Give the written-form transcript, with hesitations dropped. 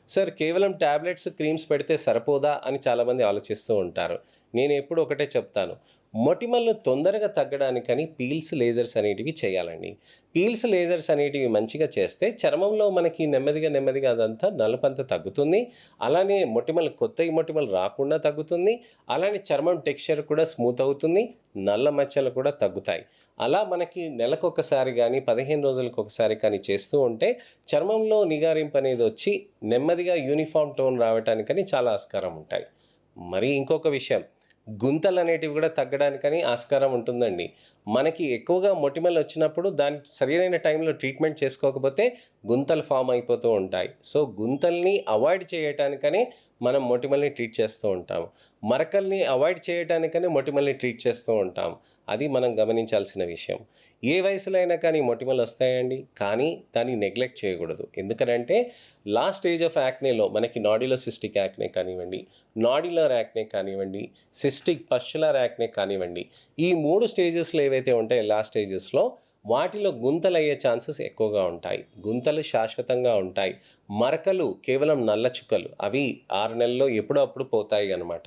Sir కేవలం tablets, creams పెడితే సరిపోదా అని చాలామంది ఆలోచిస్తూ ఉంటారు. నేను ఎప్పుడు ఒకటే చెప్తాను. మొటిమలు తొందరగా తగ్గడానికని పీల్స్, లేజర్స్ అనేటివి చేయాలండి. పీల్స్, లేజర్స్ అనేటివి మంచిగా చేస్తే చర్మంలో మనకి నెమ్మదిగా, నెమ్మదిగా అదంతా నలుపంతా తగ్గుతుంది. అలానే మొటిమలు కొత్తయి మొటిమలు రాకుండా తగ్గుతుంది. అలానే చర్మం టెక్స్చర్ కూడా స్మూత్ అవుతుంది. నల్ల మచ్చలు కూడా తగ్గుతాయి. అలా మనకి నెలకొకసారి గానీ, 15 రోజులకొకసారి కానీ చేస్తూ ఉంటే చర్మంలో నిగారింపు అనేదొచ్చి నెమ్మదిగా యూనిఫార్మ్ టోన్ రావటానికని చాలా ఆస్కారం ఉంటాయి. మరి ఇంకొక విషయం, గుంతలనేటివి గూడా తగ్గడానికని ఆస్కారం ఉంటుందండి. మనకి ఎక్కువగా మొటిమలొచ్చినప్పుడు దానికి సరియైన టైంలో ట్రీట్మెంట్ చేసుకోకపోతే గుంతలు ఫార్మ్ అయిపోతూ ఉంటాయి. సో, గుంతల్ని అవాయిడ్ చేయటానికనే మనం మొటిమల్ని ట్రీట్ చేస్తూ ఉంటాము. మరకల్ని అవాయిడ్ చేయటానికనే మొటిమల్ని ట్రీట్ చేస్తూ ఉంటాం. అది మనం గమనించాల్సిన విషయం. ఏ వయసులో అయినా కానీ మొటిమలొస్తాయండి. కానీ దాన్ని నెగ్లెక్ట్ చేయకూడదు. ఎందుకనంటే లాస్ట్ స్టేజ్ ఆఫ్ యాక్నేలో మనకి నాడ్యులర్ సిస్టిక్ యాక్నే కానివ్వండి, నాడ్యులర్ యాక్నే కానివ్వండి, సిస్టిక్ పస్చులర్ యాక్నే కానివ్వండి. ఈ 3 స్టేజెస్‌లో ఏవైతే ఉంటాయో లాస్ట్ స్టేజెస్‌లో వాటిలో గుంతలయ్యే ఛాన్సెస్ ఎక్కువగా ఉంటాయి. గుంతలు శాశ్వతంగా ఉంటాయి. మరకలు కేవలం నల్ల చుక్కలు. అవి 6 నెలల్లో ఎప్పుడో అప్పుడు పోతాయి అన్నమాట.